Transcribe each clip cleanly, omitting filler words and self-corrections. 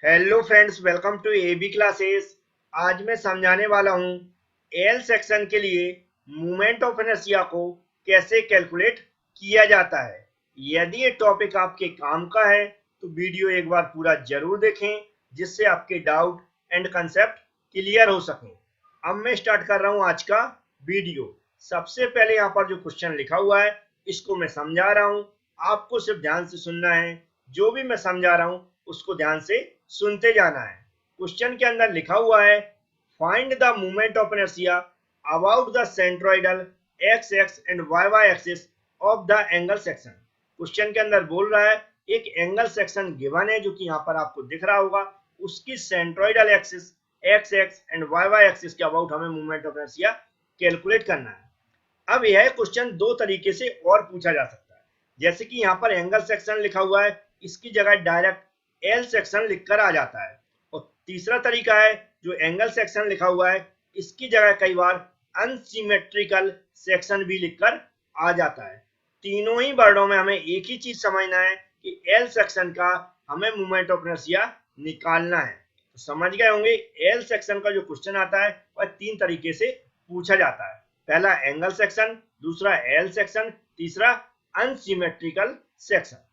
Hello friends, welcome to AB classes. आज मैं समझाने वाला हूँ एल सेक्शन के लिए मोमेंट ऑफ इनर्शिया को कैसे कैलकुलेट किया जाता है। यदि ये टॉपिक आपके काम का है तो वीडियो एक बार पूरा जरूर देखें, जिससे आपके डाउट एंड कंसेप्ट क्लियर हो सकें। अब मैं स्टार्ट कर रहा हूँ आज का वीडियो। सबसे पहले यहाँ पर जो क्वेश्चन लिखा हुआ है इसको मैं समझा रहा हूँ, आपको सिर्फ ध्यान से सुनना है। जो भी मैं समझा रहा हूँ उसको ध्यान से सुनते जाना है। क्वेश्चन के अंदर लिखा हुआ है, find the moment of inertia about the centroidal X X and Y Y axis of the angle section. Question के अंदर बोल रहा है एक एंगल सेक्शन गिवन है, जो कि यहाँ पर आपको दिख रहा होगा। उसकी centroidal axis X X and Y Y axis के अबाउट हमें मोमेंट ऑफ इनर्शिया कैलकुलेट करना है। अब यह क्वेश्चन दो तरीके से और पूछा जा सकता है। जैसे कि यहाँ पर एंगल सेक्शन लिखा हुआ है, इसकी जगह डायरेक्ट एल सेक्शन लिखकर आ जाता है। और तीसरा तरीका है, जो एंगल सेक्शन लिखा हुआ है इसकी जगह कई बार अनसिमेट्रिकल सेक्शन भी लिखकर आ जाता है। तीनों ही वर्डों में हमें एक ही चीज समझना है कि एल सेक्शन का हमें मोमेंट ऑफ इनर्शिया निकालना है। तो समझ गए होंगे, एल सेक्शन का जो क्वेश्चन आता है वह तीन तरीके से पूछा जाता है। पहला एंगल सेक्शन, दूसरा एल सेक्शन, तीसरा अनसिमेट्रिकल सेक्शन।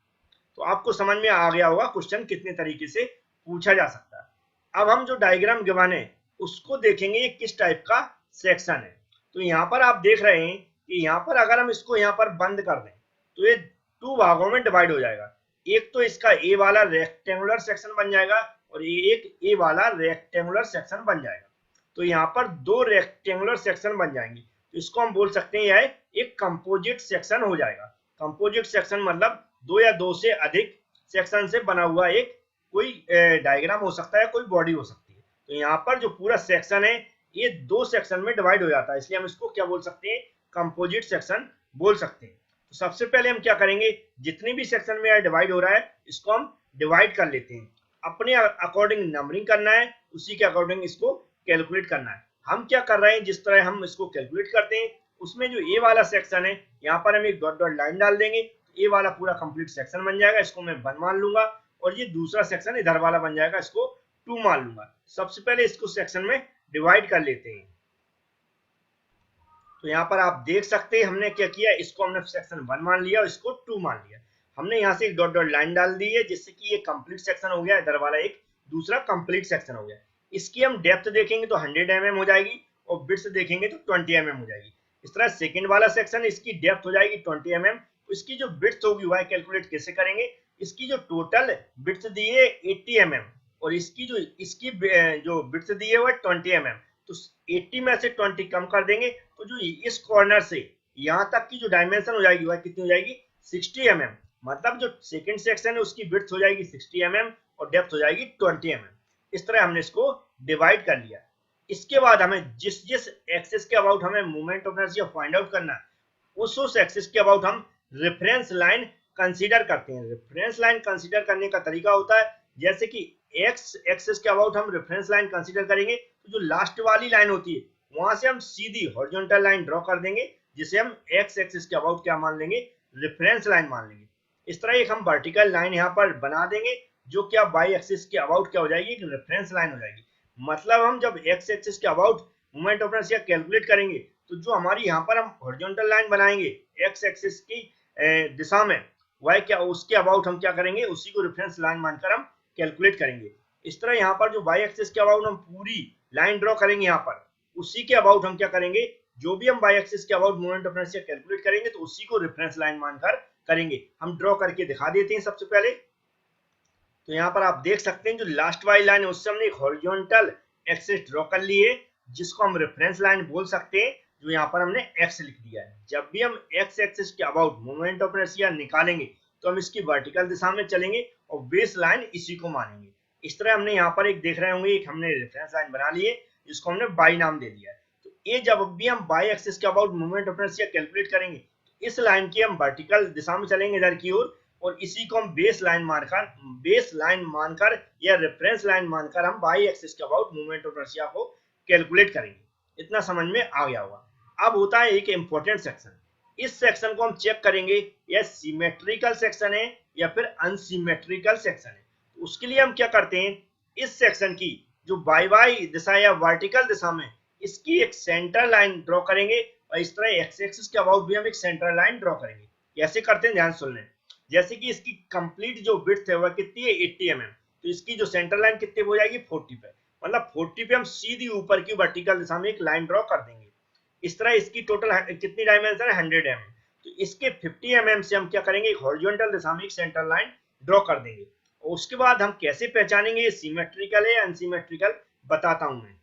तो आपको समझ में आ गया होगा क्वेश्चन कितने तरीके से पूछा जा सकता है। अब हम जो डायग्राम गिवन है उसको देखेंगे, ये किस टाइप का सेक्शन है। तो यहाँ पर आप देख रहे हैं कि यहाँ पर अगर हम इसको यहाँ पर बंद कर दें तो ये टू भागों में डिवाइड हो जाएगा। एक तो इसका ए वाला रेक्टेंगुलर सेक्शन बन जाएगा और एक ए वाला रेक्टेंगुलर सेक्शन बन जाएगा। तो यहाँ पर दो रेक्टेंगुलर सेक्शन बन जाएंगे, तो इसको हम बोल सकते हैं यह एक कंपोजिट सेक्शन हो जाएगा। कंपोजिट सेक्शन मतलब दो या दो से अधिक सेक्शन से बना हुआ एक कोई डायग्राम हो सकता है, कोई बॉडी हो सकती है। तो यहाँ पर जो पूरा सेक्शन है ये दो सेक्शन में डिवाइड हो जाता है, इसलिए हम इसको क्या बोल सकते हैं, कंपोजिट सेक्शन बोल सकते हैं। तो सबसे पहले हम क्या करेंगे, जितनी भी सेक्शन में डिवाइड हो रहा है इसको हम डिवाइड कर लेते हैं। अपने अकॉर्डिंग नंबरिंग करना है, उसी के अकॉर्डिंग इसको कैलकुलेट करना है। हम क्या कर रहे हैं, जिस तरह हम इसको कैलकुलेट करते हैं उसमें जो ए वाला सेक्शन है यहाँ पर हम एक डॉट डॉट लाइन डाल देंगे, ए वाला पूरा कंप्लीट सेक्शन बन जाएगा, इसको मैं 1 मान लूंगा। और ये दूसरा सेक्शन इधर वाला बन जाएगा, इसको 2 मान लूंगा। सबसे पहले इसको सेक्शन में डिवाइड कर लेते हैं। तो यहाँ पर आप देख सकते हैं हमने क्या किया, इसको हमने सेक्शन 1 मान लिया और इसको 2 मान लिया। हमने यहाँ से एक डॉट डॉट लाइन डाल दी है, जिससे कि ये कंप्लीट सेक्शन हो गया, इधर वाला एक दूसरा कंप्लीट सेक्शन हो गया। इसकी हम डेप्थ देखेंगे तो 100 mm हो जाएगी और विड्थ देखेंगे तो 20 mm हो जाएगी। इस तरह सेकंड वाला सेक्शन, इसकी डेप्थ हो जाएगी 20 mm, तो इसकी जो विड्थ होगी वह कैलकुलेट कैसे करेंगे। इसकी जो टोटल विड्थ दी है 80 mm और इसकी जो विड्थ दी है वह 20 mm। तो 80 में से 20 कम कर देंगे तो जो इस कॉर्नर से यहाँ तक की जो डायमेंशन हो जाएगी वह कितनी हो जाएगी, 60 mm। मतलब जो सेकंड सेक्शन है उसकी विड्थ हो जाएगी 60 mm और डेप्थ हो जाएगी 20 mm। इस तरह हमने इसको डिवाइड कर लिया। इसके बाद हमें जिस जिस एक्सिस के अबाउट हमें moment of inertia find out करना है, उस एक्सिस के अबाउट हम रेफरेंस लाइन कंसीडर करते हैं। रेफरेंस लाइन कंसीडर करने का तरीका होता है, जैसे कि एक्स एक्सिस के अबाउट हम रेफरेंस लाइन कंसीडर करेंगे तो जो लास्ट वाली लाइन होती है वहां से हम सीधी हॉरिजॉन्टल लाइन ड्रॉ कर देंगे, जिसे हम एक्स एक्सिस के अबाउट क्या मान लेंगे, रेफरेंस लाइन मान लेंगे। इस तरह एक हम वर्टिकल लाइन यहाँ पर बना देंगे, जो क्या वाई एक्सिस के अबाउट क्या हो जाएगी, एक रेफरेंस लाइन हो जाएगी। मतलब हम जब एक्स एक्सिस के about moment of inertia calculate करेंगे तो जो हमारी यहाँ पर हम हॉरिजॉन्टल लाइन बनाएंगे एक्स एक्सिस की दिशा में, वह क्या उसके अबाउट हम क्या करेंगे, उसी को रेफरेंस लाइन मानकर हम कैलकुलेट करेंगे। इस तरह यहाँ पर जो वाई एक्सिस के अबाउट हम पूरी लाइन ड्रॉ करेंगे, यहाँ पर उसी के अबाउट हम क्या करेंगे, जो भी हम वाई एक्सिस के about moment of inertia calculate करेंगे तो उसी को रेफरेंस लाइन मानकर करेंगे। हम ड्रॉ करके दिखा देते हैं सबसे पहले। तो यहाँ पर आप देख सकते हैं जो लास्ट वाली लाइन है उससे हमने एक हॉरिजॉन्टल एक्सिस ड्रॉ कर ली है, जिसको हम रेफरेंस लाइन बोल सकते हैं, जो यहाँ पर हमने एक्स लिख दिया है। जब भी हम एक्स एक्सिस के अबाउट मोमेंट ऑफ इनर्शिया निकालेंगे तो हम इसकी वर्टिकल दिशा में चलेंगे और बेस लाइन इसी को मानेंगे। इस तरह हमने यहाँ पर एक देख रहे होंगे, एक हमने रेफरेंस लाइन बना ली है जिसको हमने बाई नाम दे दिया है। तो ये जब भी हम बाई एक्सिस के about moment of inertia calculate करेंगे तो इस लाइन की हम वर्टिकल दिशा में चलेंगे इधर की ओर, और इसी को हम बेस लाइन मानकर या रेफरेंस लाइन मानकर हम वाई एक्सिस के अबाउट मूवमेंट ऑफ इनर्शिया को कैलकुलेट करेंगे। इतना समझ में आ गया होगा। अब होता है एक इंपॉर्टेंट सेक्शन। इस सेक्शन को हम चेक करेंगे यह सिमेट्रिकल सेक्शन है या फिर अनसिमेट्रिकल सेक्शन है। तो उसके लिए हम क्या करते हैं, इस सेक्शन की जो वाई वाई दिशा या वर्टिकल दिशा में इसकी एक सेंटर लाइन ड्रॉ करेंगे और इस तरह एक्स एक्सिस के अबाउट भी हम एक सेंटर लाइन ड्रॉ करेंगे। कैसे करते हैं ध्यान सुन लें। जैसे कि इसकी कंप्लीट जो विड्थ है वह कितनी है 80 mm, तो इसकी जो सेंटर लाइन कितनी हो जाएगी 40 पे, मतलब 40 पे हम सीधी ऊपर की वर्टिकल दिशा में एक लाइन ड्रॉ कर देंगे। इस तरह इसकी टोटल कितनी डायमेंशन है 100 mm, तो इसके 50 mm से हम क्या करेंगे एक हॉरिजॉन्टल दिशा में एक सेंटर लाइन ड्रॉ कर देंगे। और उसके बाद हम कैसे पहचानेंगे ये सिमेट्रिकल है या अनसिमेट्रिकल बताता हूं मैं।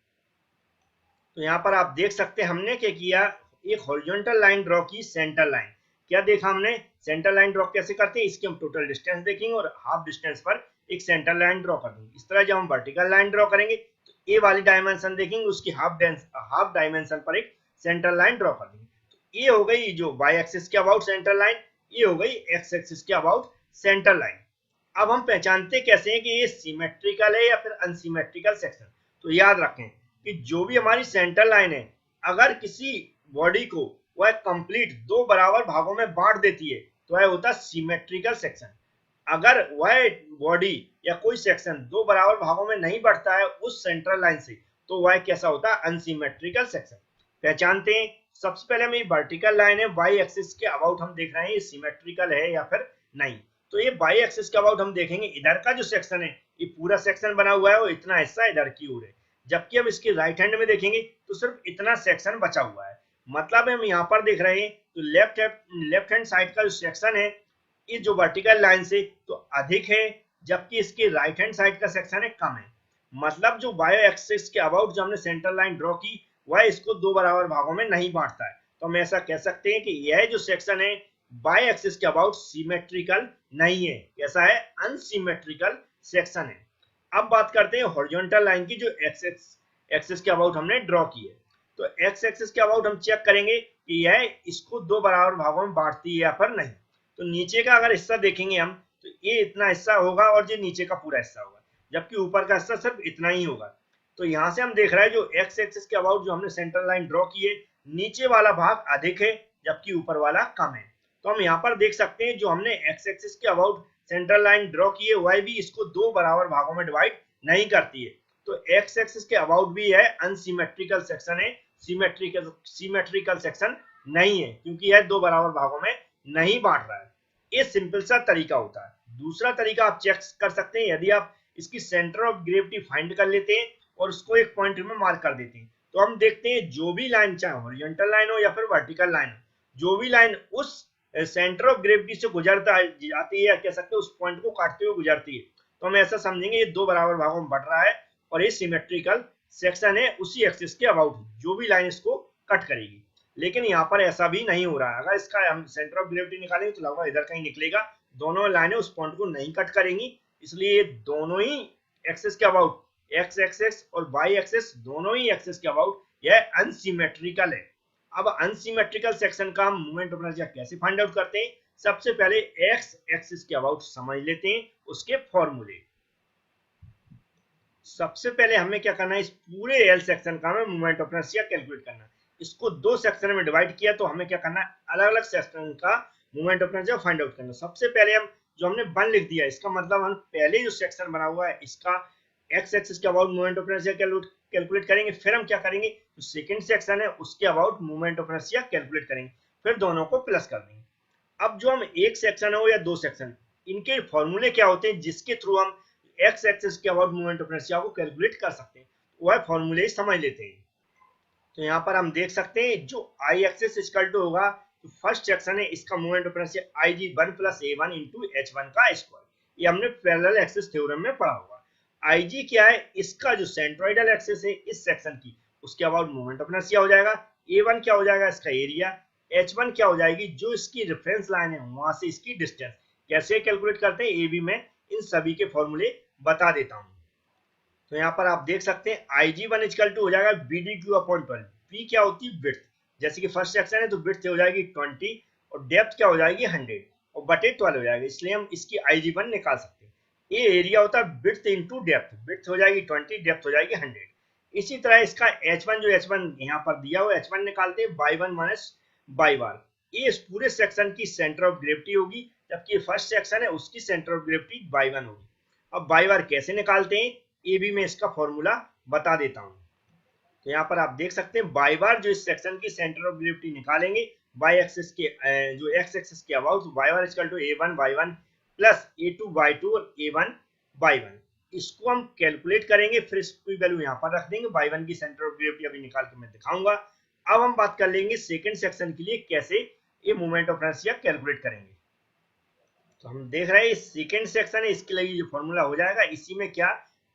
तो यहाँ पर आप देख सकते हैं हमने क्या किया, एक हॉरिजॉन्टल लाइन ड्रॉ की सेंटर लाइन। क्या देखा हमने सेंटर लाइन ड्रॉ कैसे करते हैं, इसकी हम टोटल डिस्टेंस देखेंगे और हाफ डिस्टेंस पर एक सेंटर लाइन ड्रॉ कर देंगे। इस तरह जब हम वर्टिकल लाइन ड्रॉ करेंगे तो ए वाली डायमेंशन देखेंगे उसकी हाफ डायमेंशन पर एक सेंटर लाइन ड्रॉ कर देंगे। तो ये हो गई जो वाई एक्सिस के अबाउट सेंटर लाइन, ये हो गई एक्स एक्सिस के अबाउट सेंटर लाइन। अब हम पहचानते कैसे हैं कि ये सिमेट्रिकल है या फिर अनसिमेट्रिकल सेक्शन। तो याद रखें कि जो भी हमारी सेंटर लाइन है अगर किसी बॉडी को वह कंप्लीट दो बराबर भागों में बांट देती है तो वह होता है सिमेट्रिकल सेक्शन। अगर वह बॉडी या कोई सेक्शन दो बराबर भागों में नहीं बढ़ता है उस सेंट्रल लाइन से तो वह कैसा होता है अनसिमेट्रिकल सेक्शन। पहचानते हैं। सबसे पहले हम ये वर्टिकल लाइन है वाई एक्सिस के अबाउट हम देख रहे हैं ये सिमेट्रिकल है या फिर नहीं। तो ये वाई एक्सिस के अबाउट हम देखेंगे इधर का जो सेक्शन है ये पूरा सेक्शन बना हुआ है और इतना हिस्सा इधर की ओर है, जबकि हम इसके राइट हैंड में देखेंगे तो सिर्फ इतना सेक्शन बचा हुआ है। मतलब हम यहाँ पर देख रहे हैं तो लेफ्ट हैंड साइड का जो सेक्शन है इस जो वर्टिकल लाइन से तो अधिक है, जबकि इसके राइट हैंड साइड का सेक्शन है कम है। मतलब जो वाई एक्सिस के अबाउट जो हमने सेंटर लाइन ड्रॉ की वह इसको दो बराबर भागों में नहीं बांटता है। तो हम ऐसा कह सकते हैं कि यह जो सेक्शन है वाई एक्सिस के अबाउट सिमेट्रिकल नहीं है, ऐसा है अनसिमेट्रिकल सेक्शन है। अब बात करते हैं हॉरिजॉन्टल लाइन की जो एक्सिस के अबाउट हमने ड्रॉ की है। तो एक्स एक्सिस के अबाउट हम चेक करेंगे कि यह इसको दो बराबर भागों में बांटती है या फिर नहीं। तो नीचे का अगर हिस्सा देखेंगे हम तो ये इतना हिस्सा होगा और ये नीचे का पूरा हिस्सा होगा, जबकि ऊपर का हिस्सा सिर्फ इतना ही होगा। तो यहाँ से हम देख रहे हैं जो एक्स एक्सिस के अबाउट जो हमने सेंटर लाइन ड्रॉ की है नीचे वाला भाग अधिक है जबकि ऊपर वाला कम है। तो हम यहाँ पर देख सकते हैं जो हमने एक्स एक्सिस के अबाउट सेंटर लाइन ड्रॉ की है वह भी इसको दो बराबर भागों में डिवाइड नहीं करती है। तो एक्स एक्सिस के अबाउट भी है अनसिमेट्रिकल सेक्शन है, सिमेट्रिकल सेक्शन नहीं है क्योंकि यह दो बराबर भागों में नहीं बांट रहा है। ये सिंपल सा तरीका होता है। दूसरा तरीका आप चेक कर सकते हैं, यदि आप इसकी सेंटर ऑफ ग्रेविटी फाइंड कर लेते हैं और उसको एक पॉइंट में मार्क कर देते हैं तो हम देखते हैं जो भी लाइन चाहे हॉरिजॉन्टल लाइन हो या फिर वर्टिकल लाइन हो, जो भी लाइन उस सेंटर ऑफ ग्रेविटी से गुजरता जाती है या कह सकते हैं उस पॉइंट को काटते हुए गुजरती है तो हम ऐसा समझेंगे ये दो बराबर भागों में बढ़ रहा है और ये सिमेट्रिकल सेक्शन है उसी एक्सिस के अबाउट जो भी लाइन इसको कट करेगी। लेकिन यहाँ पर ऐसा भी नहीं हो रहा है। अगर इसका हम सेंटर ऑफ ग्रेविटी निकालेंगे तो लगभग इधर कहीं निकलेगा, दोनों लाइनें उस पॉइंट को नहीं कट करेंगी, इसलिए दोनों ही एक्सिस के अबाउट एक्स एक्सिस और वाई एक्सिस दोनों ही एक्सिस के अबाउट यह अनसिमेट्रिकल है। अब अनसिमेट्रिकल सेक्शन का हम मोमेंट ऑफ इनर्शिया कैसे फाइंड आउट करते हैं, सबसे पहले एक्स एक्सिस के अबाउट समझ लेते हैं उसके फॉर्मूले। सबसे पहले हमें क्या करना है, इस पूरे एल सेक्शन का हमें मोमेंट ऑफ इनर्शिया कैलकुलेट करना है। इसको दो सेक्शन में डिवाइड किया तो हमें क्या करना है, अलग अलग सेक्शन का moment of inertia find out करना। सबसे पहले हम जो हमने 1 लिख दिया इसका मतलब हम पहले जो सेक्शन बना हुआ है इसका एक्स एक्सिस के about moment of inertia calculate करेंगे। फिर हम क्या करेंगे, जो सेकंड सेक्शन है उसके about moment of inertia calculate करेंगे, फिर दोनों को प्लस कर देंगे। अब जो हम एक सेक्शन हो या दो सेक्शन, इनके फॉर्मूले क्या होते हैं जिसके थ्रू हम एक्स एक्सिस के अबाउट मोमेंट ऑफ इनर्शिया को कैलकुलेट कर सकते हैं, वह फॉर्मूले समझ लेते हैं। तो यहाँ पर हम देख सकते हैं जो आई एक्सिस इक्वल टू होगा, तो फर्स्ट सेक्शन है इसका moment of inertia I G 1 + a1 × h1 का स्क्वायर, ये हमने पैरेलल एक्सिस थ्योरम में पढ़ा होगा। आई जी क्या है, इसका जो सेंट्रोइडल एक्सिस है इस सेक्शन की उसके अबाउट मोमेंट ऑफ इनर्शिया हो जाएगा। a1 क्या हो जाएगा, इसका एरिया। h1 क्या हो जाएगी, जो इसकी रेफरेंस लाइन है वहां से इसकी डिस्टेंस। कैसे कैलकुलेट करते हैं ये भी मैं इन सभी के फॉर्मूले बता देता हूं। तो यहाँ पर आप देख सकते हैं Ig1 इक्वल टू हो जाएगा BD2/12। बी क्या होती है, विड्थ। जैसे कि फर्स्ट सेक्शन है तो विड्थ हो जाएगी 20 और डेप्थ क्या हो जाएगी 100 और बटे 12 हो जाएगा, इसलिए हम इसकी Ig1 निकाल सकते हैं। ये एरिया होता है विड्थ इंटू डेप्थ, विड्थ हो जाएगी 20, डेप्थ हो जाएगी 100। इसी तरह इसका H1 जो H1 यहाँ पर दिया हुआ H1 निकालते हैं y1 - y बार। ये इस पूरे सेक्शन की सेंटर ऑफ ग्रेविटी होगी, जबकि फर्स्ट सेक्शन है उसकी सेंटर ऑफ ग्रेविटी y1 होगी। अब y बार कैसे निकालते हैं, ए बी में इसका फॉर्मूला बता देता हूँ। तो यहाँ पर आप देख सकते हैं बाई बार जो इस सेक्शन की सेंटर ऑफ ग्रेविटी निकालेंगे वाई एक्सिस के जो एक्स एक्सिस के about Y bar equal to A one by one plus A two by two और ए वन बाई वन। इसको हम कैलकुलेट करेंगे, फिर इसकी वैल्यू यहाँ पर रख देंगे। बाई वन की सेंटर ऑफ ग्रेविटी अभी निकाल के मैं दिखाऊंगा। अब हम बात कर लेंगे सेकेंड सेक्शन के लिए कैसे ये मोमेंट ऑफ इनर्शिया कैलकुलेट करेंगे। तो हम देख रहे हैं सेकेंड सेक्शन है, इसके लिए जो फॉर्मूला हो जाएगा इसी में क्या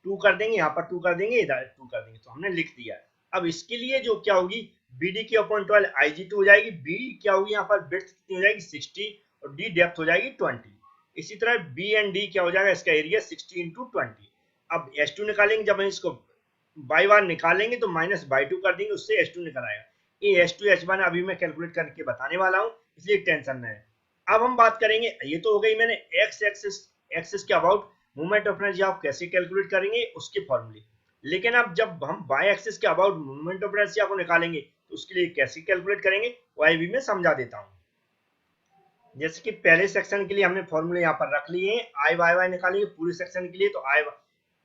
2 कर देंगे, यहाँ पर 2 कर देंगे, इधर 2 कर देंगे, तो हमने लिख दिया। अब इसके लिए जो क्या होगी BD की अपॉन 12 IG2 हो जाएगी। B क्या होगी यहाँ पर विड्थ कितनी हो जाएगी 60 और D डेप्थ हो जाएगी 20। इसी तरह B एंड D क्या हो जाएगा इसका एरिया 60 इंटू 20। अब H2 निकालेंगे, जब हम इसको बाई बार निकालेंगे तो माइनस बाई 2 कर देंगे, उससे H2 निकल आएगा। ये H2 H1 अभी मैं कैलकुलेट करके बताने वाला हूँ, इसलिए टेंशन नहीं है। अब हम बात करेंगे, ये तो हो गई मैंने एक्स एक्सिस के अबाउट मूवमेंट ऑफ एनर्जी आप कैसे कैलकुलेट करेंगे उसके फॉर्मूले। लेकिन अब जब हम बाई एक्सिस के अबाउट मूवमेंट ऑफ एनर्जी को निकालेंगे तो उसके लिए कैसे कैलकुलेट करेंगे वो भी मैं समझा देता हूँ। जैसे कि पहले सेक्शन के लिए हमने फॉर्मूले यहाँ पर रख लिए हैं, आई वाई वाई निकालेंगे पूरे सेक्शन के लिए, तो आई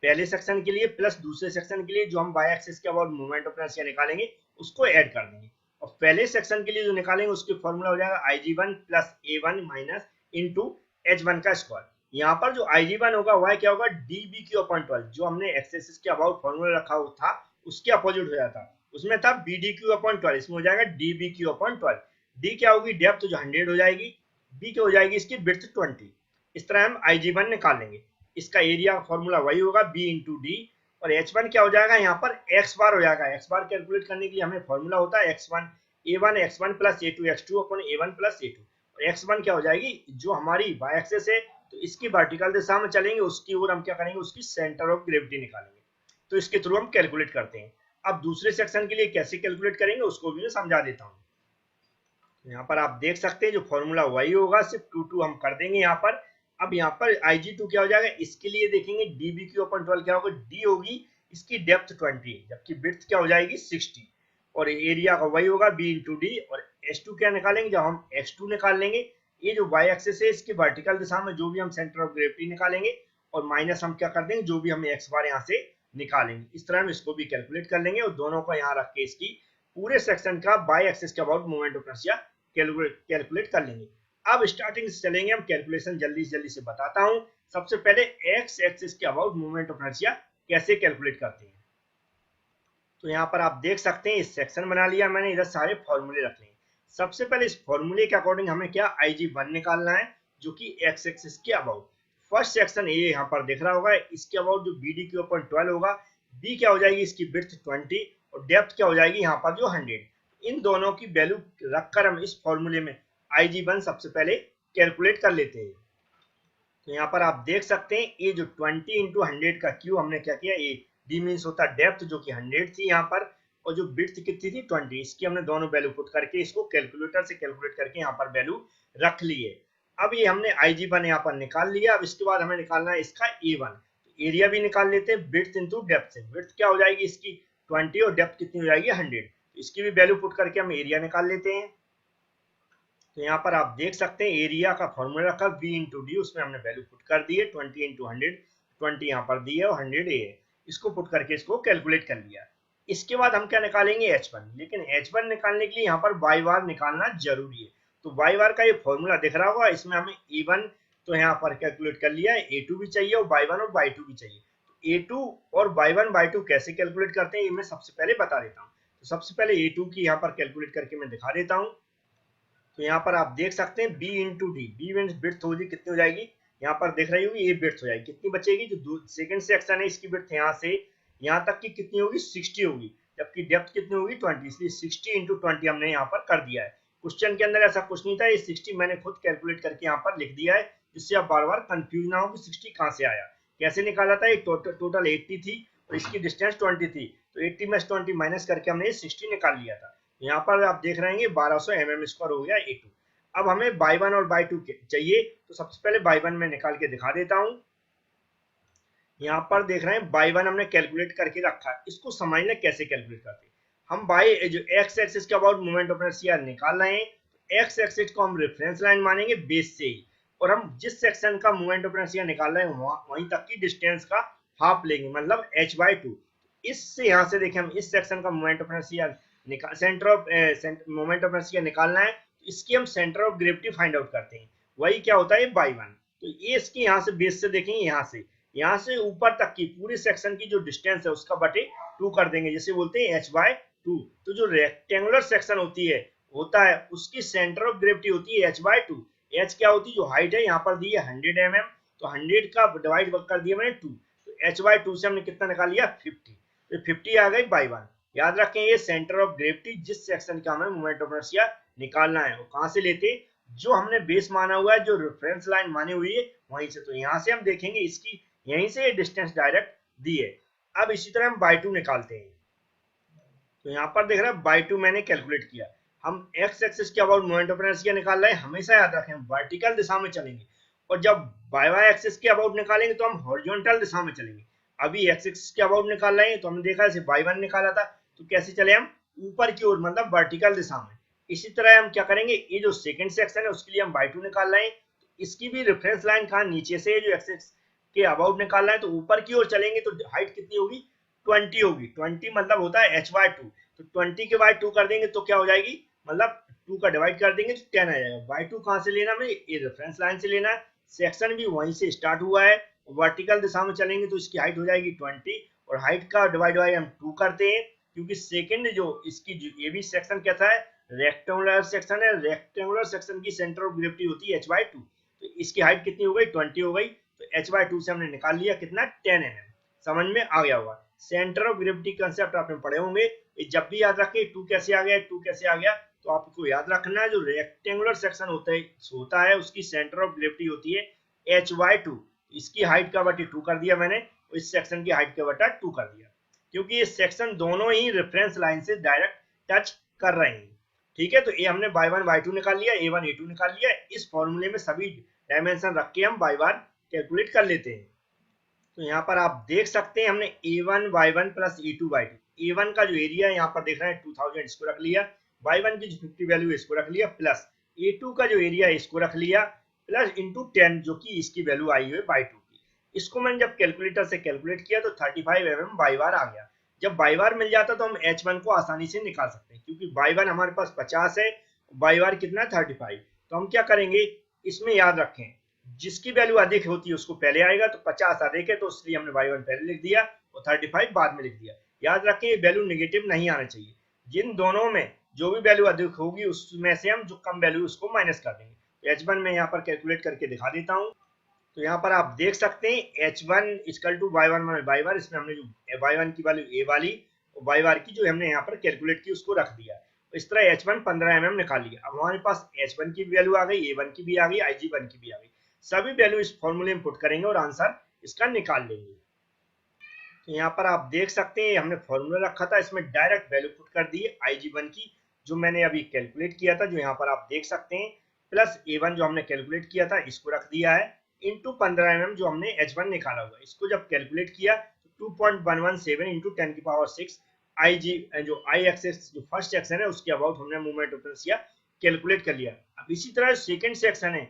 पहले सेक्शन के लिए प्लस दूसरे सेक्शन के लिए जो हम बाई एक्सिस के अबाउट मूवमेंट ऑफ एनर्जी निकालेंगे उसको ऐड कर देंगे। और पहले सेक्शन के लिए जो निकालेंगे उसके फॉर्मूला हो जाएगा IG1 plus A1 minus into H1 का स्क्वायर। यहाँ पर जो IG1 होगा वह क्या होगा DBQ अपॉन 12, जो हमने एक्स एक्सिस के अबाउट फॉर्मूला रखा था उसके अपोजिट हो जाता, उसमें था BDQ अपॉन 12, इसमें हो जाएगा DBQ अपॉन 12। D क्या होगी डेप्थ जो 100 हो जाएगी, B क्या हो जाएगी इसकी विड्थ 20। इस तरह हम IG1 निकाल लेंगे। इसका एरिया फॉर्मूला वही होगा B इंटू D। और H1 क्या हो जाएगा यहाँ पर x बार हो जाएगा। x बार कैलकुलेट करने के लिए हमें फॉर्मूला होता है A1 x1 plus A2 x2 upon A1 plus A2। और x1 क्या हो जाएगी जो हमारी y एक्सिस है तो इसकी वर्टिकल दिशा में चलेंगे, उसकी ओर हम क्या करेंगे उसकी सेंटर ऑफ ग्रेविटी निकालेंगे, तो इसके थ्रू हम कैलकुलेट करते हैं। अब दूसरे सेक्शन के लिए कैसे कैलकुलेट करेंगे उसको भी मैं समझा देता हूँ। यहाँ पर आप देख सकते हैं जो फॉर्मूला वही होगा, सिर्फ 2 हम कर देंगे यहाँ पर। अब यहाँ पर IG2 क्या हो जाएगा, इसके लिए देखेंगे DBQ अपॉन 12 क्या होगा, D होगी इसकी डेप्थ 20 जबकि विड्थ क्या हो जाएगी 60 और एरिया का वही होगा B इंटू D। और H2 क्या निकालेंगे, जब हम X2 निकाल लेंगे ये जो y एक्सिस है इसकी वर्टिकल दिशा में जो भी हम सेंटर ऑफ ग्रेविटी निकालेंगे और माइनस हम क्या कर देंगे जो भी हमें x बार यहाँ से निकालेंगे। इस तरह हम इसको भी कैलकुलेट कर लेंगे और दोनों को यहाँ रख के इसकी पूरे सेक्शन का बाई एक्सिस के about moment of inertia calculate कर लेंगे। अब स्टार्टिंग से चलेंगे हम, कैलकुलेशन जल्दी से बताता हूं। सबसे पहले एक्स एक्सिस के अबाउट मूवमेंट ऑफ इनर्शिया कैसे कैलकुलेट करते हैं। तो यहाँ पर आप देख सकते हैं इस सेक्शन बना लिया मैंने, इधर सारे फॉर्मूले रख लिए। सबसे पहले इस फॉर्मूले के अकॉर्डिंग हमें क्या IG1 निकालना है जो कि एक्स एक्सिस के अबाउट। फर्स्ट सेक्शन ये यहाँ पर दिख रहा होगा, इसके अबाउट जो BDQ अपॉन 12 होगा, B क्या हो जाएगी इसकी विड्थ 20 और डेप्थ क्या हो जाएगी यहाँ पर जो 100। इन दोनों की वैल्यू रखकर हम इस फॉर्मूले में IG1 सबसे पहले कैलकुलेट कर लेते हैं। तो यहाँ पर आप देख सकते हैं ये जो 20 इंटू 100 का क्यू हमने क्या किया, ये D मीन्स होता है डेप्थ जो कि 100 थी यहाँ पर, और जो विड्थ कितनी थी 20, इसकी हमने दोनों वैल्यू पुट करके इसको कैलकुलेटर से कैलकुलेट करके यहाँ पर वैल्यू रख ली है। अब ये हमने IG1 यहाँ पर निकाल लिया। अब इसके बाद हमें निकालना है इसका A1, तो एरिया भी निकाल लेते हैं विड्थ इंटू डेप्थ से। विड्थ क्या हो जाएगी इसकी 20 और डेप्थ कितनी हो जाएगी 100, तो इसकी भी वैल्यू पुट करके हम एरिया निकाल लेते हैं। तो यहाँ पर आप देख सकते हैं एरिया का फॉर्मूला रखा V इंटू डी, उसमें हमने वैल्यू पुट कर दी है 20 इंटू 100, 20 यहाँ पर दी है और 100 ए है, इसको पुट करके इसको कैलकुलेट कर लिया। इसके बाद हम क्या निकालेंगे H1, लेकिन H1 निकालने के लिए यहाँ पर y बार निकालना जरूरी है। तो y बार का ये फॉर्मूला दिख रहा होगा, इसमें हमें A1 तो यहाँ पर कैलकुलेट कर लिया है, A2 भी चाहिए और y1 और y2 भी चाहिए। तो A2 और y1 y2 कैसे कैलकुलेट करते हैं ये मैं सबसे पहले बता देता हूँ। तो सबसे पहले A2 की यहाँ पर कैलकुलेट करके मैं दिखा देता हूँ। तो यहाँ पर आप देख सकते हैं B into D, B means width होगी कितनी हो जाएगी, यहाँ पर देख रही होगी ये विड्थ हो जाएगी, कितनी बचेगी जो सेकंड सेक्शन है इसकी विड्थ यहाँ से यहाँ तक की कितनी होगी 60 होगी, जबकि डेप्थ कितनी होगी 20, इसलिए 60 इंटू 20 हमने यहाँ पर कर दिया है। क्वेश्चन के अंदर ऐसा कुछ नहीं था, ये 60 मैंने खुद कैलकुलेट करके यहाँ पर लिख दिया है, जिससे आप बार बार कंफ्यूज ना हो कि 60 कहाँ से आया, कैसे निकाला था। ये टोटल 80 थी और इसकी डिस्टेंस 20 थी, तो 80 में 20 माइनस करके हमने 60 निकाल लिया था। यहाँ पर आप देख रहे हैं 1200 mm स्क्वायर हो गया A2। अब हमें y1 और y2 चाहिए, तो सबसे पहले y1 में निकाल के दिखा देता हूँ। यहाँ पर देख रहे हैं y1 हमने कैलकुलेट करके रखा है, इसको समझना कैसे कैलकुलेट करते हैं। हम y जो x एक्सिस के अबाउट मोमेंट ऑफ इनर्शिया निकाल रहे हैं, तो x एक्सिस को हम रेफरेंस लाइन मानेंगे बेस से ही, और हम जिस सेक्शन का मोमेंट ऑफ इनर्शिया निकाल रहे हैं वहीं तक की डिस्टेंस का हाफ लेंगे, मतलब h/2। इससे यहाँ से देखें हम इस सेक्शन का moment of inertia centre of moment of inertia निकालना है, तो इसकी हम centre of gravity find out करते हैं। वही क्या होता है y1। तो ये इसकी यहाँ से बेस से देखेंगे, यहाँ से ऊपर तक की पूरी सेक्शन की जो डिस्टेंस है उसका बटे 2 कर देंगे, जिसे बोलते हैं h/2। तो जो रेक्टेंगुलर सेक्शन होता है उसकी सेंटर ऑफ ग्रेविटी होती है h/2। h क्या होती है, जो हाइट है यहाँ पर दी है 100 mm, तो 100 का डिवाइड कर दिया मैंने 2, तो h/2 से हमने कितना निकाल लिया 50, तो 50 आ गई y1। याद रखें ये सेंटर ऑफ ग्रेविटी जिस सेक्शन का हमें मोमेंट ऑफ इनर्शिया निकालना है वो कहां से लेते, जो हमने बेस माना हुआ है, जो रेफरेंस लाइन मानी हुई है वहीं से। तो यहां से हम देखेंगे इसकी यहीं से डिस्टेंस डायरेक्ट दी है। अब इसी तरह हम y2 निकालते हैं। तो यहाँ पर देख रहे हैं y2 मैंने कैलकुलेट किया। हम x एक्सिस के अबाउट मोमेंट ऑफ इनर्शिया निकाल रहे हैं, हमेशा याद रखें वर्टिकल दिशा में चलेंगे, और जब y एक्सिस के अबाउट निकालेंगे तो हम हॉरिजॉन्टल दिशा में चलेंगे। अभी x एक्सिस के अबाउट निकाल रहे हैं तो हमने देखा जैसे y1 निकाला था, तो कैसे चले हम ऊपर की ओर, मतलब वर्टिकल दिशा में। इसी तरह हम क्या करेंगे, ये जो सेकंड सेक्शन है उसके लिए हम y2 निकाल रहे हैं, तो इसकी भी रेफरेंस लाइन कहाँ, नीचे से जो x एक्सिस के अबाउट निकाल रहे हैं, तो ऊपर की ओर चलेंगे तो हाइट कितनी होगी 20 होगी। 20 मतलब होता है h/2, तो 20 के बाय 2 कर देंगे तो क्या हो जाएगी, मतलब 2 का डिवाइड कर देंगे तो 10 आ जाएगा। y2 कहां से लेना हमें, ये रेफरेंस लाइन से लेना है, सेक्शन भी वहीं से स्टार्ट हुआ है, वर्टिकल दिशा में चलेंगे तो इसकी हाइट हो जाएगी 20, और हाइट का डिवाइड हम 2 करते हैं, क्योंकि सेकंड जो इसकी ये भी सेक्शन कैसा है, रेक्टेंगुलर सेक्शन है। रेक्टेंगुलर सेक्शन की सेंटर ऑफ ग्रेविटी होती है h/2, तो इसकी हाइट कितनी हो गई 20 हो गई, तो h/2 से हमने निकाल लिया कितना 10 mm। समझ में आ गया होगा। सेंटर ऑफ ग्रेविटी कंसेप्ट आपने पढ़े होंगे, जब भी याद रखें 2 कैसे आ गया, 2 कैसे आ गया, तो आपको याद रखना है जो रेक्टेंगुलर सेक्शन होता है उसकी सेंटर ऑफ ग्रेविटी होती है h/2। इसकी हाइट का बटे 2 कर दिया मैंने, इस सेक्शन की हाइट का बटा 2 कर दिया, क्योंकि ये सेक्शन दोनों ही रेफरेंस लाइन से डायरेक्ट टच कर रहे हैं। ठीक है, तो ये हमने y1 y2 निकाल लिया, a1 a2 निकाल लिया। इस फॉर्मूले में सभी डायमेंशन रख के हम y1 कैलकुलेट कर लेते हैं। तो यहाँ पर आप देख सकते हैं हमने a1 y1 plus a2 y2, a1 का जो एरिया है यहाँ पर देख रहे हैं 2000, इसको रख लिया, y1 की जो 50 वैल्यू इसको रख लिया, प्लस a2 का जो एरिया है इसको रख लिया, प्लस इंटू 10 जो कि इसकी वैल्यू आई हुई y2 की। इसको मैंने जब कैलकुलेटर से कैलकुलेट किया तो 35 mm y बार आ गया। जब y बार मिल जाता तो हम h1 को आसानी से निकाल सकते हैं, क्योंकि y1 हमारे पास 50 है, y बार कितना 35। तो हम क्या करेंगे, इसमें याद रखें जिसकी वैल्यू अधिक होती है उसको पहले आएगा, तो 50 अधिक है तो इसलिए हमने y1 पहले लिख दिया और 35 बाद में लिख दिया। याद रखें वैल्यू नेगेटिव नहीं आना चाहिए, जिन दोनों में जो भी वैल्यू अधिक होगी उसमें से हम जो कम वैल्यू उसको माइनस कर देंगे। तो h1 में यहाँ पर कैलकुलेट करके दिखा देता हूँ। तो यहाँ पर आप देख सकते हैं h1 equal to y1 y बार, इसमें हमने जो y1 की वैल्यू a वाली और y बार की जो हमने यहाँ पर कैलकुलेट की उसको रख दिया। तो इस तरह h1 15 mm निकाल लिया। अब हमारे पास h1 की वैल्यू आ गई, a1 की भी आ गई, ig1 की भी आ गई। सभी वैल्यू इस फॉर्मूले में पुट करेंगे और आंसर इसका निकाल लेंगे। तो यहाँ पर आप देख सकते हैं हमने फॉर्मूला रखा था, इसमें डायरेक्ट वैल्यू पुट कर दी है ig1 की जो मैंने अभी कैलकुलेट किया था, जो यहाँ पर आप देख सकते हैं, प्लस a1 जो हमने कैलकुलेट किया था इसको रख दिया है, इंटू 15 mm जो हमने h1 निकाला हुआ। इसको जब कैलकुलेट किया तो 2.117 इंटू 10 की पावर 6 ig जो i एक्सिस जो फर्स्ट सेक्शन है उसके अबाउट हमने मूवमेंट ऑफ इनर्शिया कैलकुलेट कर लिया। अब इसी तरह सेकंड सेक्शन है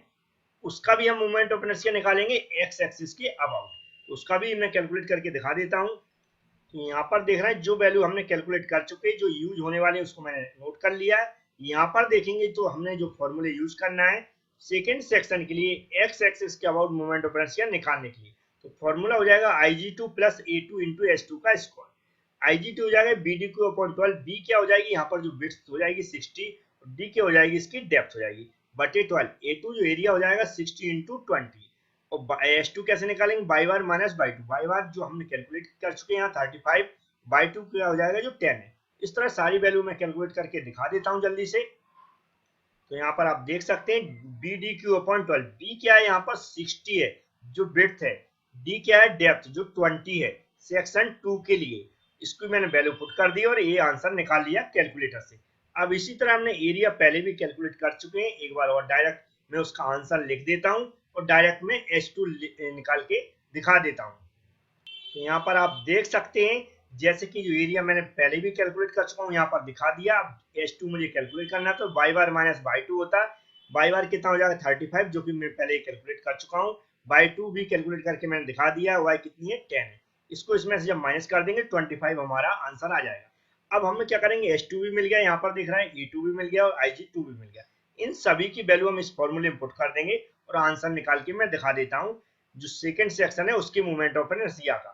उसका भी हम मूवमेंट ऑफ इनर्शिया निकालेंगे एक्स एक्सिस के अबाउट, तो उसका भी मैं कैलकुलेट करके दिखा देता हूं। तो यहाँ पर देख रहे हैं जो वैल्यू हमने कैलकुलेट कर चुके हैं, जो यूज होने वाले उसको मैंने नोट कर लिया है। यहाँ पर देखेंगे तो हमने जो फॉर्मूले यूज करना है सेकेंड सेक्शन के लिए एक्स एक्सिस के अबाउट मूवमेंट ऑफ इनर्शिया निकालने के लिए, तो फॉर्मूला हो जाएगा Ig2 plus A2 into H2 का स्क्वायर। Ig2 हो जाएगा BDQ अपॉन 12, B क्या हो जाएगी यहाँ पर जो विड्थ हो जाएगी 60, और D क्या हो जाएगी इसकी डेप्थ हो जाएगी बटे 12, A2 जो एरिया हो जाएगा 60 इंटू 20, और H2 कैसे निकालेंगे Y bar minus Y two, Y bar जो हमने कैलकुलेट कर चुके हैं यहाँ 35, बाई टू क्या हो जाएगा जो 10 है। इस तरह सारी वैल्यू मैं कैलकुलेट करके दिखा देता हूँ जल्दी से। तो यहाँ पर आप देख सकते हैं BDQ अपॉन 12, B क्या है यहाँ पर 60 है जो विड्थ है, D क्या है डेप्थ जो 20 है सेक्शन 2 के लिए, इसको मैंने वैल्यू पुट कर दी और ये आंसर निकाल लिया कैलकुलेटर से। अब इसी तरह हमने एरिया पहले भी कैलकुलेट कर चुके हैं, एक बार और डायरेक्ट मैं उसका आंसर लिख देता हूँ और डायरेक्ट में H2 निकाल के दिखा देता हूँ। तो यहाँ पर आप देख सकते हैं जैसे कि जो एरिया मैंने पहले भी कैलकुलेट कर चुका हूँ यहाँ पर दिखा दिया। H2 मुझे कैलकुलेट करना है तो by bar minus Y to होता है, बाई बार कितना हो जाएगा 35 जो कि मैं पहले कैलकुलेट कर चुका हूँ, बाई टू भी कैलकुलेट करके मैंने दिखा दिया, y कितनी है 10 है। इसको इसमें से जब माइनस कर देंगे 25 हमारा आंसर आ जाएगा। अब हम क्या करेंगे, H2 भी मिल गया, यहाँ पर दिख रहा है E2 भी मिल गया और Ig2 भी मिल गया। इन सभी की वैल्यू हम इस फॉर्मूले में पुट कर देंगे और आंसर निकाल के मैं दिखा देता हूँ जो सेकंड सेक्शन है उसकी मूवमेंट ऑफ इनर्शिया का।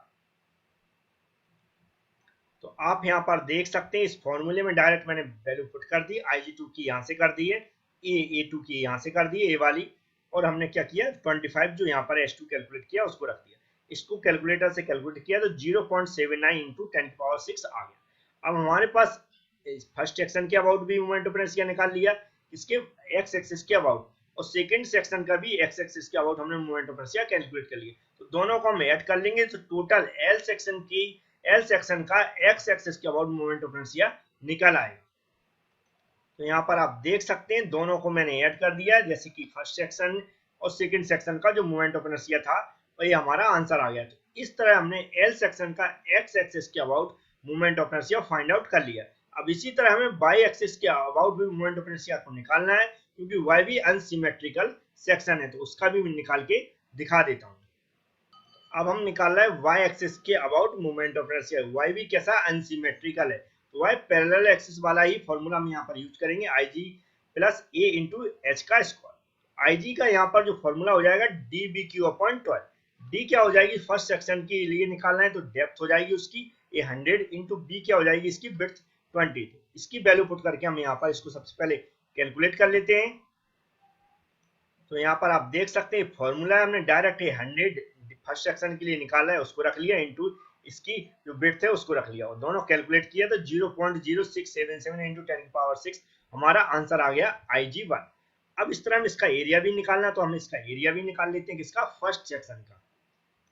तो आप यहाँ पर देख सकते हैं इस फॉर्मूले में डायरेक्ट मैंने वैल्यू पुट कर दी, Ig2 की यहाँ से कर दी है, A2 की यहाँ से कर दी है, ए वाली, और हमने क्या किया 25 जो यहाँ पर H2 कैलकुलेट किया उसको रख दिया। इसको कैलकुलेटर से कैलकुलेट किया तो 0.79 इंटू 10⁻6 आ गया। अब हमारे पास फर्स्ट सेक्शन के अबाउट भी मोमेंट ऑफ इनर्शिया निकाल लिया, इसके एक्स एक्सिस के अबाउट, और सेकंड सेक्शन का भी एक्स एक्सिस के अबाउट हमने मोमेंट ऑफ इनर्शिया कैलकुलेट कर लिया। तो दोनों को हम ऐड कर लेंगे तो टोटल एल सेक्शन का एक्स एक्सिस के अबाउट मोमेंट ऑफ इनर्शिया निकल आएगा। तो यहाँ पर आप देख सकते हैं दोनों को मैंने ऐड कर दिया, जैसे कि फर्स्ट सेक्शन और सेकंड सेक्शन का जो मोमेंट ऑफ इनर्शिया था वही हमारा आंसर आ गया। तो इस तरह हमने एल सेक्शन का एक्स एक्सिस के about moment of inertia find out कर लिया। अब इसी तरह हमें वाई एक्सिस के अबाउट भी मोमेंट ऑफ इनर्शिया को निकालना है, क्योंकि वाई भी अनसिमेट्रिकल सेक्शन है, तो उसका भी निकाल के दिखा देता हूँ। अब हम निकाल रहे हैं वाई एक्सिस के about moment of inertia. Y भी कैसा अनसिमेट्रिकल है, तो वाई पैरेलल एक्सिस वाला ही फॉर्मूला हम यहाँ पर यूज करेंगे, IG प्लस ए इंटू एच का स्क्वायर। IG का यहाँ पर जो फॉर्मूला हो जाएगा dBq/12। डी क्या हो जाएगी, फर्स्ट सेक्शन के लिए निकालना है तो डेप्थ हो जाएगी उसकी 100 इंटू बी क्या हो जाएगी इसकी विड्थ 20। इसकी वैल्यू पुट करके हम यहाँ पर इसको सबसे पहले कैलकुलेट कर लेते हैं। तो यहाँ पर आप देख सकते हैं फॉर्मूला हमने डायरेक्ट 100 फर्स्ट सेक्शन के लिए निकाला है उसको रख लिया, इंटू इसकी जो विड्थ है उसको रख लिया, और दोनों कैलकुलेट किया तो 0.0677 इंटू 10⁻6 हमारा आंसर आ गया Ig1। अब इस तरह हम इसका एरिया भी निकालना है तो हम इसका एरिया भी निकाल लेते हैं किसका, फर्स्ट सेक्शन का।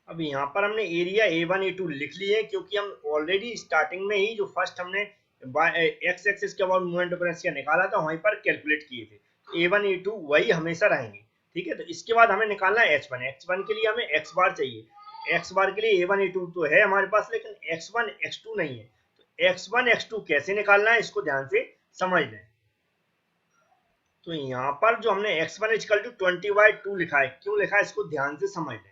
अब यहाँ पर हमने एरिया A1 A2 लिख लिए, क्योंकि हम ऑलरेडी स्टार्टिंग में ही जो फर्स्ट हमने एक्स एक्सिस के अबाउट मोमेंट ऑफ इनर्शिया निकाला था वहीं पर कैलकुलेट किए थे। A1 A2 वही हमेशा रहेंगे, ठीक है। तो इसके बाद हमें निकालना है H1। H1 के लिए हमें x बार चाहिए, x बार के लिए A1 A2 तो है हमारे पास, लेकिन x1 x2 नहीं है। तो x1 x2 कैसे निकालना है इसको ध्यान से समझ लें। तो यहाँ पर जो हमने x1 = 20/2 लिखा है, क्यों लिखा है इसको ध्यान से समझ लें।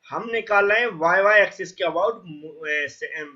हम निकाल रहे हैं y एक्सिस के अबाउट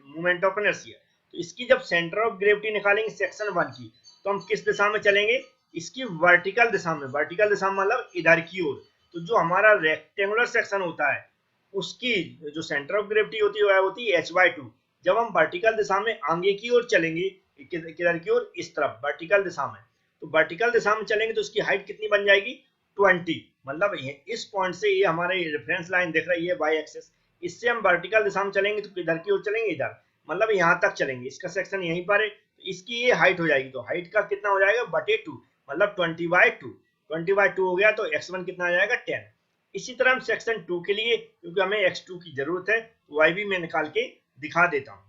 मोमेंट ऑफ इनर्शिया। तो इसकी जब सेंटर ऑफ ग्रेविटी निकालेंगे सेक्शन 1 की, तो हम किस दिशा में चलेंगे, इसकी वर्टिकल दिशा में। वर्टिकल दिशा मतलब इधर की ओर। तो जो हमारा रेक्टेंगुलर सेक्शन होता है उसकी जो सेंटर ऑफ ग्रेविटी होती है वह होती है h/2। जब हम वर्टिकल दिशा में आगे की ओर चलेंगे, किधर की ओर, इस तरफ वर्टिकल दिशा में, तो वर्टिकल दिशा में चलेंगे तो उसकी हाइट कितनी बन जाएगी 20। मतलब इस पॉइंट से ये हमारे रेफरेंस लाइन दिख रही है वाई एक्सिस, इससे हम वर्टिकल दिशा में चलेंगे तो किधर की ओर चलेंगे, इधर, मतलब यहाँ तक चलेंगे। इसका सेक्शन यहीं पर है, तो इसकी ये हाइट हो जाएगी। तो हाइट का कितना हो जाएगा /2, मतलब 20/2। 20/2 हो गया तो x1 कितना आ जाएगा 10। इसी तरह हम सेक्शन 2 के लिए, क्योंकि हमें x2 की जरूरत है, तो y भी मैं निकाल के दिखा देता हूँ।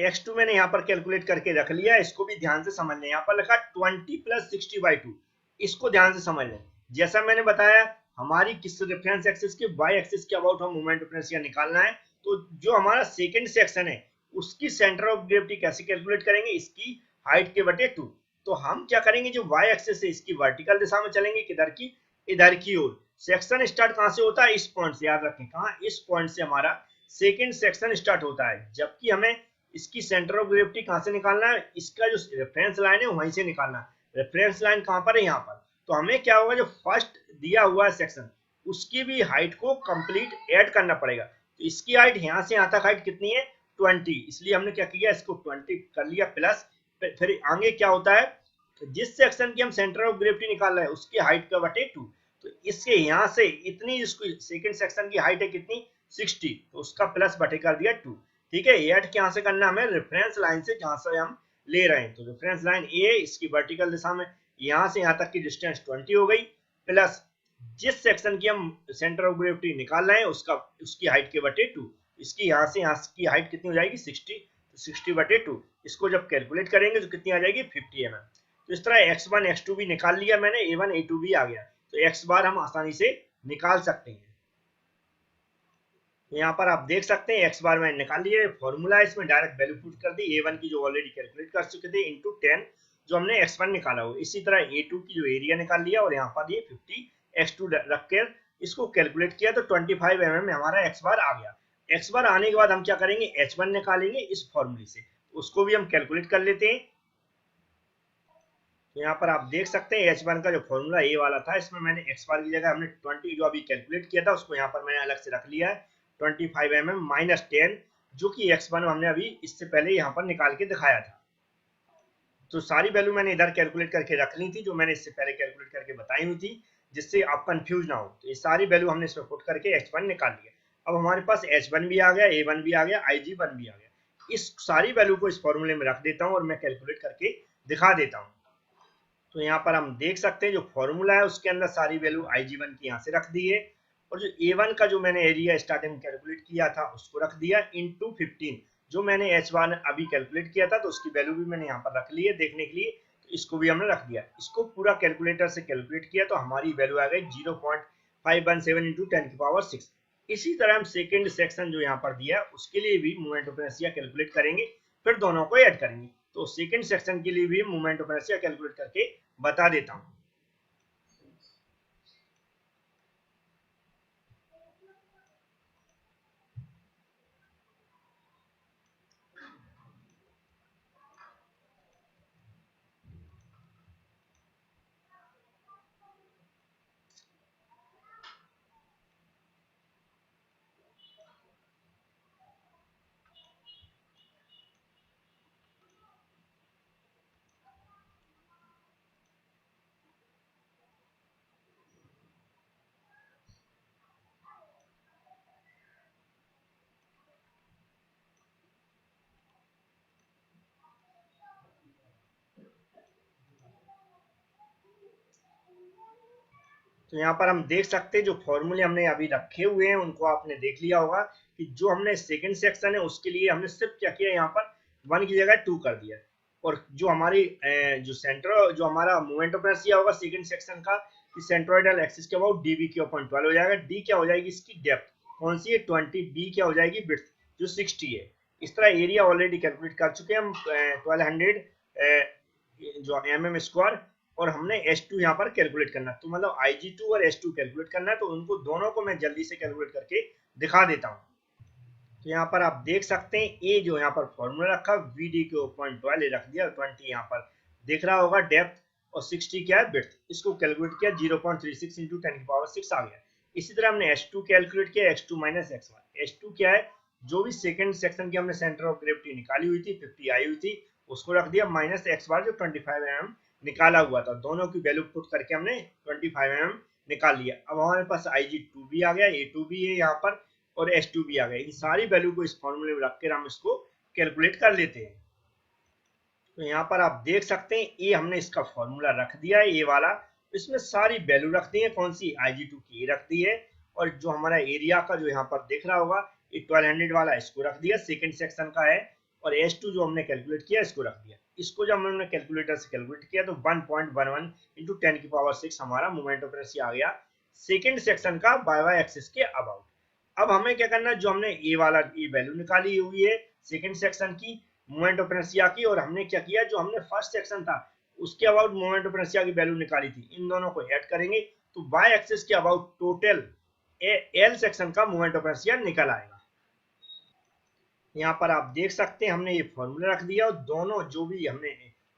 x2 मैंने यहाँ पर कैलकुलेट करके रख लिया, इसको भी ध्यान से समझ लें। यहाँ पर लिखा 20 + 60/2, इसको ध्यान से समझ लें। जैसा मैंने बताया हमारी किस रेफरेंस एक्सिस के वाई एक्सिस के अबाउट हम मोमेंट ऑफ इनर्शिया निकालना है, तो जो हमारा सेकंड सेक्शन है उसकी सेंटर ऑफ ग्रेविटी कैसे कैलकुलेट करेंगे, इसकी हाइट के बटे 2। तो हम क्या करेंगे, जो वाई एक्सिस है इसकी वर्टिकल दिशा में चलेंगे, किधर की, इधर की ओर। सेक्शन स्टार्ट कहाँ से होता है, इस पॉइंट से, याद रखें कहाँ, इस पॉइंट से हमारा सेकंड सेक्शन स्टार्ट होता है। जबकि हमें इसकी सेंटर ऑफ ग्रेविटी कहाँ से निकालना है, इसका जो रेफरेंस लाइन है वहीं से निकालना है। रेफरेंस लाइन कहाँ पर है, यहाँ पर। तो हमें क्या होगा, जो फर्स्ट दिया हुआ है सेक्शन उसकी भी हाइट को कंप्लीट ऐड करना पड़ेगा। तो इसकी हाइट यहाँ से यहाँ तक हाइट कितनी है 20, इसलिए हमने क्या किया, इसको 20 कर लिया प्लस। फिर आगे क्या होता है, जिस सेक्शन की हम सेंटर ऑफ ग्रेविटी निकाल रहे हैं उसकी हाइट का बटे 2। तो इसके यहाँ से इतनी, जिसको सेकंड सेक्शन की हाइट है कितनी 60, तो उसका प्लस बटे कर दिया 2। ठीक है, ऐड कहाँ से करना, हमें रेफरेंस लाइन से जहां से हम ले रहे हैं। तो रेफरेंस लाइन ए, इसकी वर्टिकल दिशा में यहाँ से यहाँ तक की डिस्टेंस 20 हो गई, प्लस जिस सेक्शन की हम सेंटर ऑफ ग्रेविटी निकाल रहे हैं उसकी हाइट के बटे 2। इसकी यहाँ से यहाँ की हाइट कितनी हो जाएगी 60, तो 60/2। इसको जब कैलकुलेट करेंगे तो कितनी आ जाएगी 50 mm। तो इस तरह x1 x2 भी निकाल लिया मैंने, a1 a2 भी आ गया, तो x बार हम आसानी से निकाल सकते हैं। तो यहाँ पर आप देख सकते हैं x बार मैंने निकाल लिया, फॉर्मूला इसमें डायरेक्ट वैल्यू पुट कर दी a1 की जो ऑलरेडी कैलकुलेट कर चुके थे, इंटू 10 जो हमने x1 निकाला हो। इसी तरह a2 की जो एरिया निकाल लिया, और यहाँ पर ये 50 x2 रख कर इसको कैलकुलेट किया तो 25 mm हमारा x बार आ गया। x बार आने के बाद हम क्या करेंगे, h1 निकालेंगे इस फॉर्मूले से, उसको भी हम कैलकुलेट कर लेते हैं। तो यहाँ पर आप देख सकते हैं h1 का जो फॉर्मूला ये वाला था, इसमें मैंने x बार की जगह हमने 20 जो अभी कैलकुलेट किया था उसको यहाँ पर मैंने अलग से रख लिया है 25 mm माइनस 10, जो कि x1 हमने अभी इससे पहले यहाँ पर निकाल के दिखाया था। तो सारी वैल्यू मैंने इधर कैलकुलेट करके रख ली थी, जो मैंने इससे पहले कैलकुलेट करके बताई हुई थी, जिससे आप कंफ्यूज ना हो। तो ये सारी वैल्यू हमने इसमें पुट करके h1 निकाल लिया। अब हमारे पास h1 भी आ गया, a1 भी आ गया, ig1 भी आ गया। इस सारी वैल्यू को इस फॉर्मूले में रख देता हूँ और मैं कैलकुलेट करके दिखा देता हूँ। तो यहाँ पर हम देख सकते हैं जो फॉर्मूला है उसके अंदर सारी वैल्यू ig1 की यहाँ से रख दी है, और जो a1 का जो मैंने एरिया स्टार्टिंग में कैलकुलेट किया था उसको रख दिया इनटू 15, जो मैंने h1 अभी कैलकुलेट किया था तो उसकी वैल्यू भी मैंने यहाँ पर रख ली है देखने के लिए, तो इसको भी हमने रख दिया। इसको पूरा कैलकुलेटर से कैलकुलेट किया तो हमारी वैल्यू आ गई 0.517 इंटू 10 की पावर 6। इसी तरह हम सेकेंड सेक्शन जो यहाँ पर दिया उसके लिए भी मोमेंट ऑफ इनर्शिया कैलकुलेट करेंगे, फिर दोनों को ऐड करेंगे। तो सेकेंड सेक्शन के लिए भी मोमेंट ऑफ इनर्शिया कैलकुलेट करके बता देता हूं। तो यहाँ पर हम देख सकते हैं जो फॉर्मूले हमने अभी रखे हुए हैं उनको आपने देख लिया होगा कि जो हमने सेकंड सेक्शन है उसके लिए हमने सिर्फ क्या किया, यहाँ पर 1 की जगह 2 कर दिया, और जो हमारी जो सेंटर जो हमारा मोमेंट ऑफ इनर्शिया होगा सेकंड सेक्शन का, सेंट्रोइडल एक्सिस के अबाउट डी बी के अपॉइंट 12 हो जाएगा। डी क्या हो जाएगी इसकी डेप्थ, कौन सी है 20, बी क्या हो जाएगी विड्थ जो 60 है। इस तरह एरिया ऑलरेडी कैलकुलेट कर चुके हैं हम 1200 जो mm स्क्वायर, और हमने S2 यहाँ पर कैलकुलेट करना है, तो मतलब IG2 और S2 कैलकुलेट करना है, तो उनको दोनों को मैं जल्दी से कैलकुलेट करके दिखा देता हूँ। तो यहाँ पर आप देख सकते हैं ए जो यहाँ पर फॉर्मूला रखा VD के 0.12 रख दिया, 20 यहाँ पर दिख रहा होगा डेप्थ, और 60 क्या है विड्थ, इसको कैलकुलेट किया 0.36 इंटू 10 की पावर 6 आ गया। इसी तरह हमने S2 कैलकुलेट किया, x2 माइनस x1। S2 क्या है, जो भी सेकंड सेक्शन की हमने सेंटर ऑफ ग्रेविटी निकाली हुई थी 50 आई हुई थी, उसको रख दिया माइनस x बार जो 25 mm निकाला हुआ था, दोनों की वैल्यू पुट करके हमने 25 mm निकाल लिया। अब हमारे पास IG2 भी आ गया, A2 भी है यहाँ पर, और S2 भी आ गया। इन सारी वैल्यू को इस फॉर्मूले में रखकर हम इसको कैलकुलेट कर लेते हैं। तो यहाँ पर आप देख सकते हैं ये हमने इसका फॉर्मूला रख दिया है, ये वाला, इसमें सारी वैल्यू रख दी है, कौन सी IG2 की रख दी है, और जो हमारा एरिया का जो यहाँ पर दिख रहा होगा ये 1200 वाला इसको रख दिया, सेकंड सेक्शन का है, और S2 जो हमने कैलकुलेट किया इसको रख दिया। इसको जब हमने कैलकुलेटर से कैलकुलेट किया तो 1.11 इंटू 10 की पावर 6 हमारा मोमेंट ऑफ इनर्शिया आ गया सेकंड सेक्शन का y एक्सिस के अबाउट। अब हमें क्या करना है, जो हमने ए वाला ये वैल्यू निकाली हुई है सेकंड सेक्शन की मोमेंट ऑफ इनर्शिया की, और हमने क्या किया जो हमने फर्स्ट सेक्शन था उसके अबाउट मोमेंट ऑफ इनर्शिया की वैल्यू निकाली थी, इन दोनों को ऐड करेंगे तो y एक्सिस के अबाउट टोटल एल सेक्शन का मोमेंट ऑफ इनर्शिया निकल आएगा। यहाँ पर आप देख सकते हैं हमने ये फॉर्मूला रख दिया, और दोनों जो भी हमने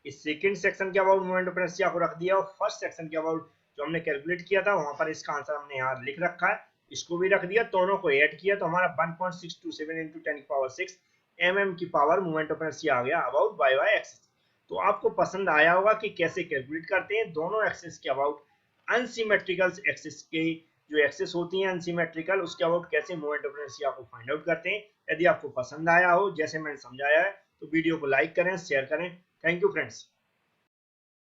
इस सेकंड सेक्शन के अबाउट मोमेंट ऑफ इनर्शिया को रख दिया, और फर्स्ट सेक्शन के अबाउट जो हमने कैलकुलेट किया था वहां पर इसका आंसर हमने यहाँ लिख रखा है, इसको भी रख दिया, दोनों को ऐड किया तो हमारा 1.627 इंटू 10 की पावर 6 mm की पावर मोमेंट ऑफ इनर्शिया आ गया अबाउट y एक्सिस। तो आपको पसंद आया होगा कि कैसे कैलकुलेट करते हैं दोनों एक्सिस के अबाउट अनसिमेट्रिकल एक्सिस के जो एक्सेस होती हैं अनसिमेट्रिकल, उसके अबाउट कैसे मोमेंट ऑफ इनर्शिया को फाइंड आउट करते हैं। यदि आपको पसंद आया हो जैसे मैंने समझाया है तो वीडियो को लाइक करें, शेयर करें। Thank you friends.